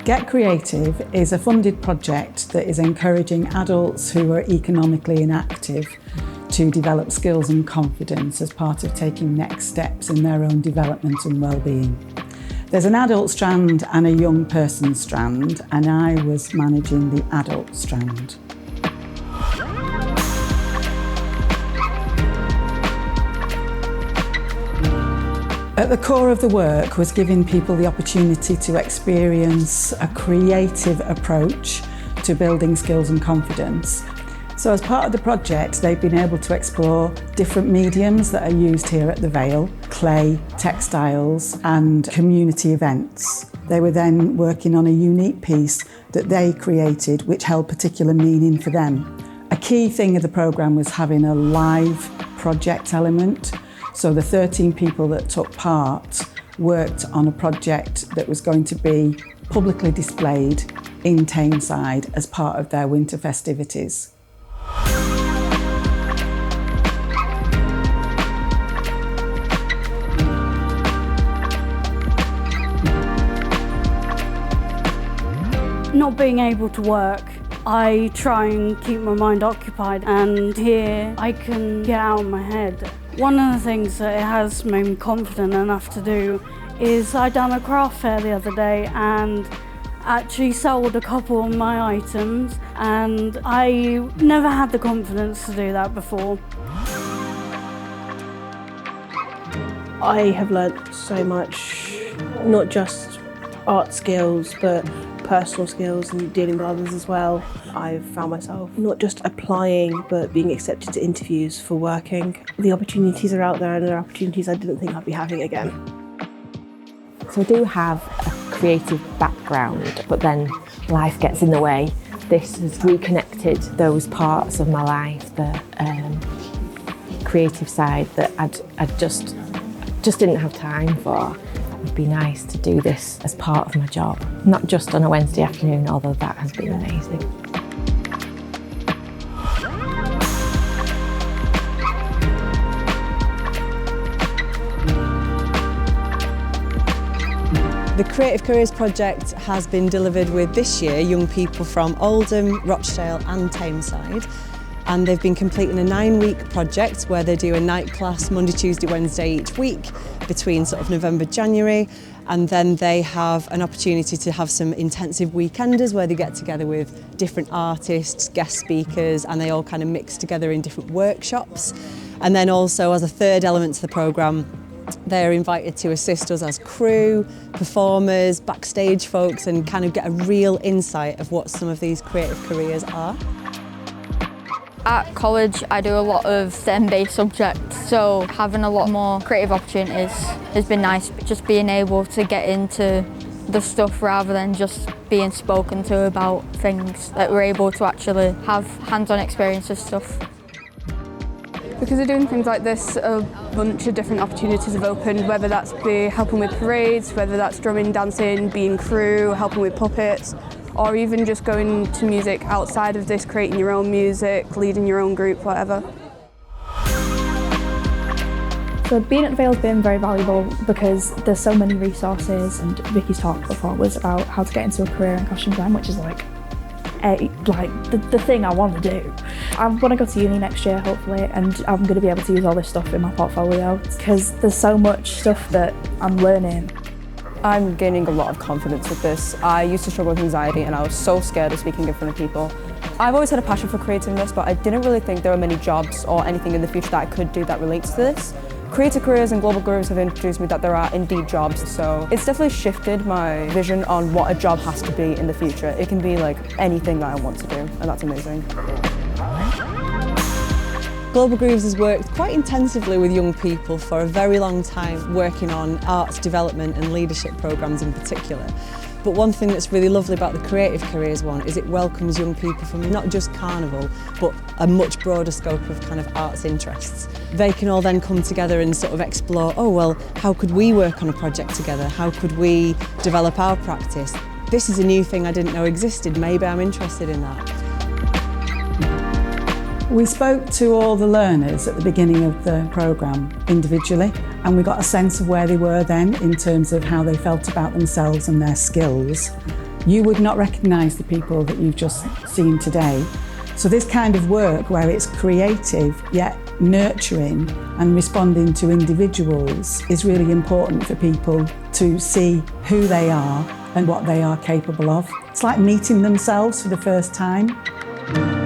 Get Creative is a funded project that is encouraging adults who are economically inactive to develop skills and confidence as part of taking next steps in their own development and well-being. There's an adult strand and a young person strand, and I was managing the adult strand. At the core of the work was giving people the opportunity to experience a creative approach to building skills and confidence. So as part of the project, they've been able to explore different mediums that are used here at the Vale: clay, textiles and community events. They were then working on a unique piece that they created which held particular meaning for them. A key thing of the programme was having a live project element. So the 13 people that took part worked on a project that was going to be publicly displayed in Tameside as part of their winter festivities. Not being able to work, I try and keep my mind occupied, and here I can get out of my head. One of the things that it has made me confident enough to do is I done a craft fair the other day and actually sold a couple of my items, and I never had the confidence to do that before. I have learnt so much, not just art skills, but personal skills and dealing with others as well. I've found myself not just applying, but being accepted to interviews for working. The opportunities are out there, and there are opportunities I didn't think I'd be having again. So I do have a creative background, but then life gets in the way. This has reconnected those parts of my life, the creative side that I just didn't have time for. It would be nice to do this as part of my job, not just on a Wednesday afternoon, although that has been amazing. The Creative Careers Project has been delivered with this year young people from Oldham, Rochdale and Tameside, and they've been completing a 9-week project where they do a night class Monday, Tuesday, Wednesday each week between sort of November, January, and then they have an opportunity to have some intensive weekenders where they get together with different artists, guest speakers, and they all kind of mix together in different workshops. And then also, as a third element to the programme, they're invited to assist us as crew, performers, backstage folks, and kind of get a real insight of what some of these creative careers are. At college I do a lot of STEM-based subjects, so having a lot more creative opportunities has been nice. Just being able to get into the stuff rather than just being spoken to about things, that we're able to actually have hands-on experience with stuff. Because we're doing things like this, a bunch of different opportunities have opened, whether that's be helping with parades, whether that's drumming, dancing, being crew, helping with puppets, or even just going to music outside of this, creating your own music, leading your own group, whatever. So being at the Vale has been very valuable because there's so many resources, and Vicky's talk before was about how to get into a career in costume design, which is like the thing I want to do. I want to go to uni next year hopefully, and I'm going to be able to use all this stuff in my portfolio because there's so much stuff that I'm learning. I'm gaining a lot of confidence with this. I used to struggle with anxiety and I was so scared of speaking in front of people. I've always had a passion for creativeness, but I didn't really think there were many jobs or anything in the future that I could do that relates to this. Creative careers and global careers have introduced me that there are indeed jobs, so it's definitely shifted my vision on what a job has to be in the future. It can be like anything that I want to do, and that's amazing. Global Grooves has worked quite intensively with young people for a very long time, working on arts development and leadership programmes in particular. But one thing that's really lovely about the Creative Careers one is it welcomes young people from not just Carnival, but a much broader scope of kind of arts interests. They can all then come together and sort of explore, oh well, how could we work on a project together? How could we develop our practice? This is a new thing I didn't know existed, maybe I'm interested in that. We spoke to all the learners at the beginning of the programme individually, and we got a sense of where they were then in terms of how they felt about themselves and their skills. you would not recognise the people that you've just seen today. So this kind of work where it's creative yet nurturing and responding to individuals is really important for people to see who they are and what they are capable of. It's like meeting themselves for the first time.